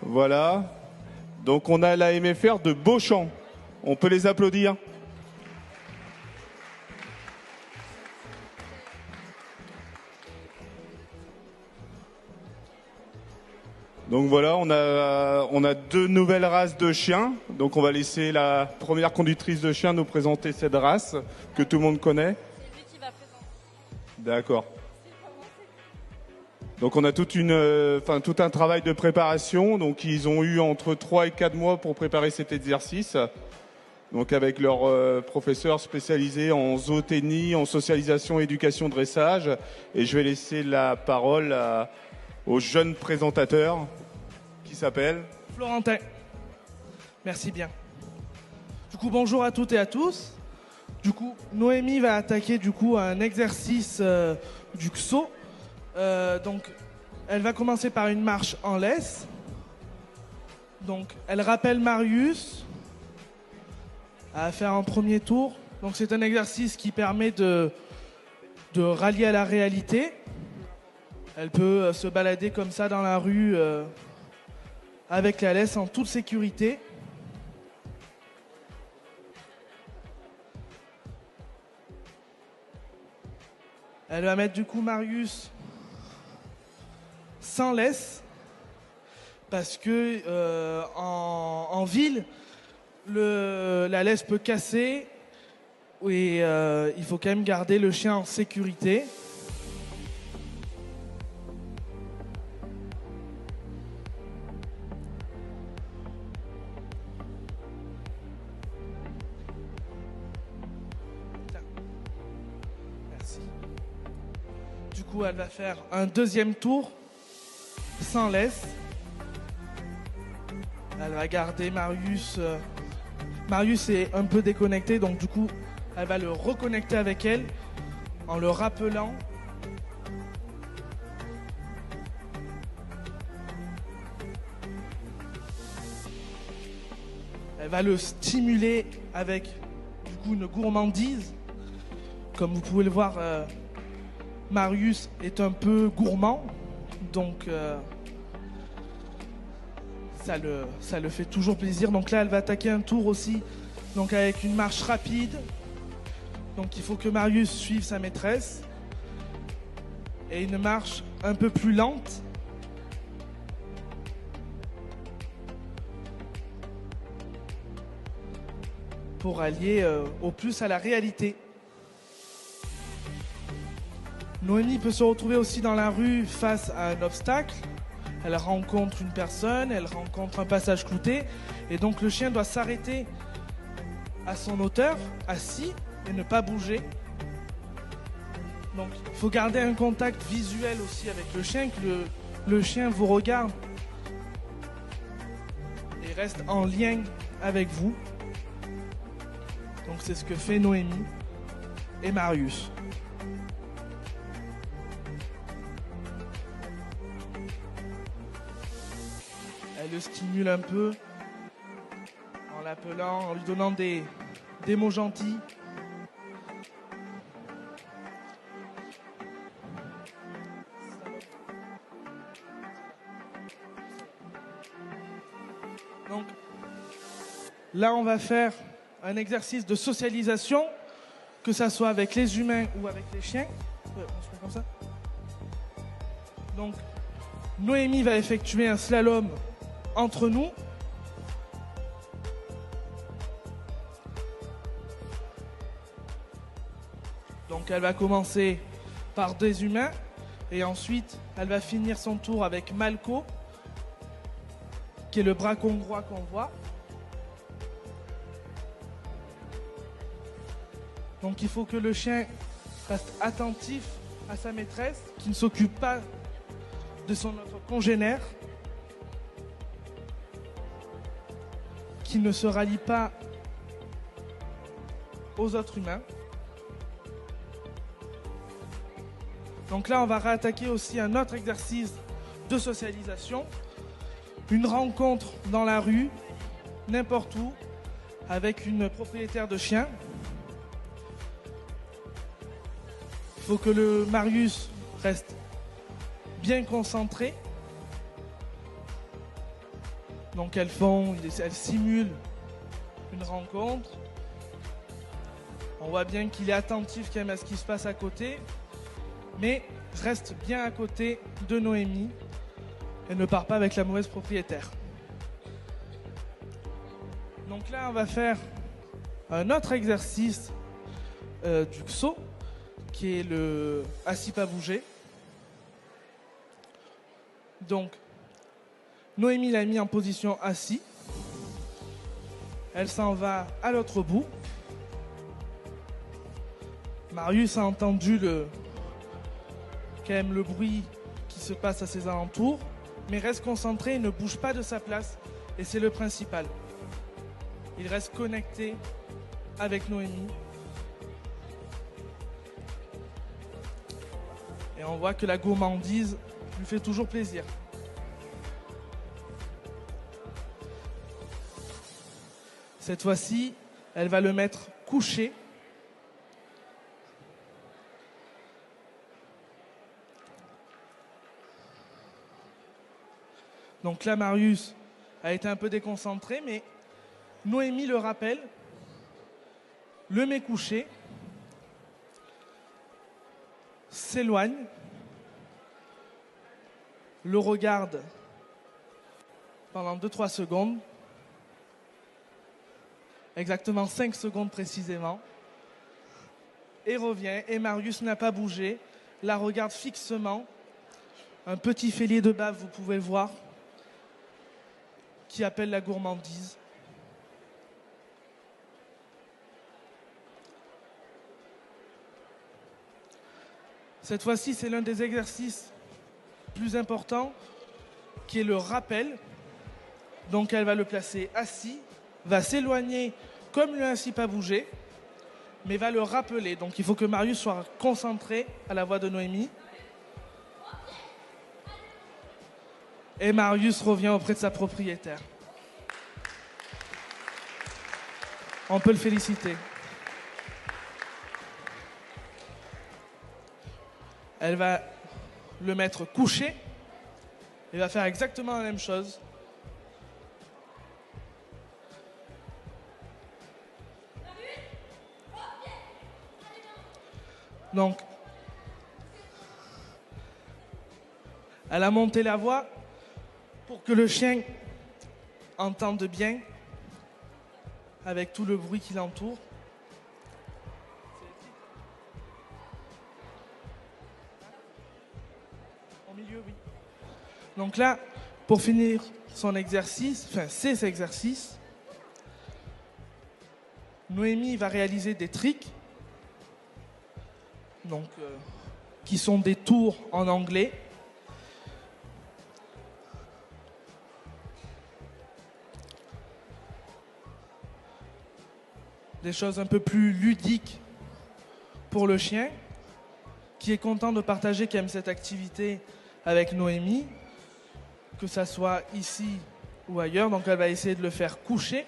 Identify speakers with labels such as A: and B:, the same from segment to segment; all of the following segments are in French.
A: Voilà. Donc on a la MFR de Beauchamp. On peut les applaudir. Donc voilà, on a deux nouvelles races de chiens. Donc on va laisser la première conductrice de chiens nous présenter cette race que tout le monde connaît.
B: C'est lui qui va présenter.
A: D'accord. Donc on a tout un travail de préparation. Donc ils ont eu entre 3 et 4 mois pour préparer cet exercice. Donc avec leur professeur spécialisé en zootechnie, en socialisation, éducation, dressage. Et je vais laisser la parole au jeune présentateur qui s'appelle
C: Florentin. Merci bien. Du coup, bonjour à toutes et à tous. Du coup, Noémie va attaquer un exercice du XO. Donc, elle va commencer par une marche en laisse. Donc, elle rappelle Marius à faire en premier tour. Donc, c'est un exercice qui permet de rallier à la réalité. Elle peut se balader comme ça dans la rue avec la laisse en toute sécurité. Elle va mettre Marius sans laisse parce que en ville, la laisse peut casser et il faut quand même garder le chien en sécurité. Elle va faire un deuxième tour sans laisse. Elle va garder Marius. Marius est un peu déconnecté, donc elle va le reconnecter avec elle en le rappelant. Elle va le stimuler avec une gourmandise. Comme vous pouvez le voir, Marius est un peu gourmand, donc ça le fait toujours plaisir. Donc là, elle va attaquer un tour aussi, donc avec une marche rapide. Donc il faut que Marius suive sa maîtresse. Et une marche un peu plus lente. Pour allier au plus à la réalité. Noémie peut se retrouver aussi dans la rue face à un obstacle. Elle rencontre une personne, elle rencontre un passage clouté. Et donc le chien doit s'arrêter à son hauteur, assis, et ne pas bouger. Donc il faut garder un contact visuel aussi avec le chien, que le chien vous regarde et reste en lien avec vous. Donc c'est ce que fait Noémie et Marius. Elle le stimule un peu en l'appelant, en lui donnant des mots gentils. Donc là, on va faire un exercice de socialisation, que ça soit avec les humains ou avec les chiens. On se met comme ça. Donc, Noémie va effectuer un slalom entre nous. Donc, elle va commencer par des humains et ensuite, elle va finir son tour avec Malco, qui est le braque hongrois qu'on voit. Donc il faut que le chien reste attentif à sa maîtresse, qui ne s'occupe pas de son autre congénère, qui ne se rallie pas aux autres humains. Donc là, on va réattaquer aussi un autre exercice de socialisation, une rencontre dans la rue, n'importe où, avec une propriétaire de chien. Il faut que le Marius reste bien concentré. Donc elles simulent une rencontre. On voit bien qu'il est attentif quand même à ce qui se passe à côté, mais reste bien à côté de Noémie et ne part pas avec la mauvaise propriétaire. Donc là, on va faire un autre exercice du XO, qui est le assis pas bouger. Donc, Noémie l'a mis en position assis. Elle s'en va à l'autre bout. Marius a entendu quand même le bruit qui se passe à ses alentours, mais reste concentré et ne bouge pas de sa place. Et c'est le principal. Il reste connecté avec Noémie. Et on voit que la gourmandise lui fait toujours plaisir. Cette fois-ci, elle va le mettre couché. Donc là, Marius a été un peu déconcentré, mais Noémie le rappelle, le met couché, s'éloigne, le regarde pendant 2-3 secondes, exactement 5 secondes précisément, et revient, et Marius n'a pas bougé, la regarde fixement, un petit fêlé de bave, vous pouvez le voir, qui appelle la gourmandise. Cette fois-ci, c'est l'un des exercices plus importants, qui est le rappel. Donc elle va le placer assis, va s'éloigner comme le ainsi pas bouger, mais va le rappeler. Donc il faut que Marius soit concentré à la voix de Noémie. Et Marius revient auprès de sa propriétaire. On peut le féliciter. Elle va le mettre couché et va faire exactement la même chose. Donc, elle a monté la voix pour que le chien entende bien avec tout le bruit qui l'entoure. Au milieu, oui. Donc là, pour finir son exercice, ces exercices, Noémie va réaliser des tricks, donc, qui sont des tours en anglais. Des choses un peu plus ludiques pour le chien, qui est content de partager quand même cette activité avec Noémie, que ça soit ici ou ailleurs. Donc elle va essayer de le faire coucher.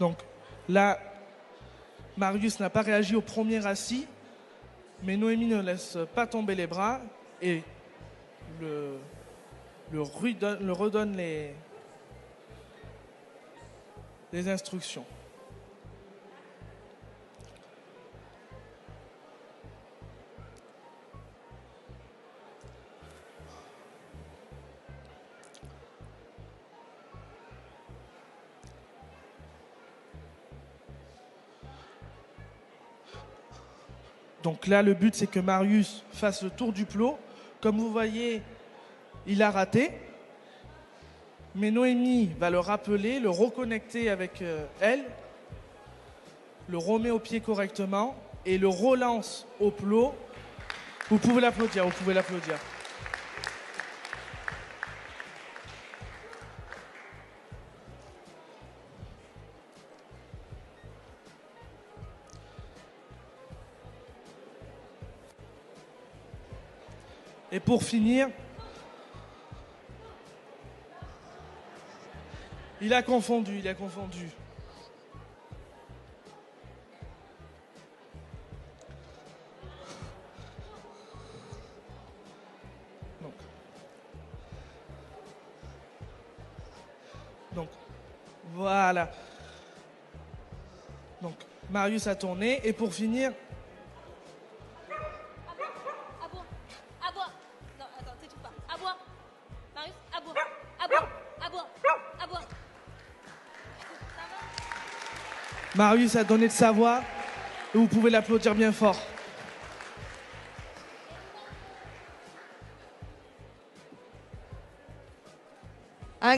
C: Donc là, Marius n'a pas réagi au premier assis, mais Noémie ne laisse pas tomber les bras et le redonne les instructions. Donc là, le but, c'est que Marius fasse le tour du plot. Comme vous voyez, il a raté. Mais Noémie va le rappeler, le reconnecter avec elle, le remet au pied correctement et le relance au plot. Vous pouvez l'applaudir, vous pouvez l'applaudir. Et pour finir, il a confondu. Voilà. Donc, Marius a tourné. Et pour finir,
B: Aboie. Aboie. Non, attends, t'étouffes pas. Aboie. Marius, aboie. Aboie. Aboie. Aboie. Ça va?
C: Marius a donné de sa voix. Et vous pouvez l'applaudir bien fort.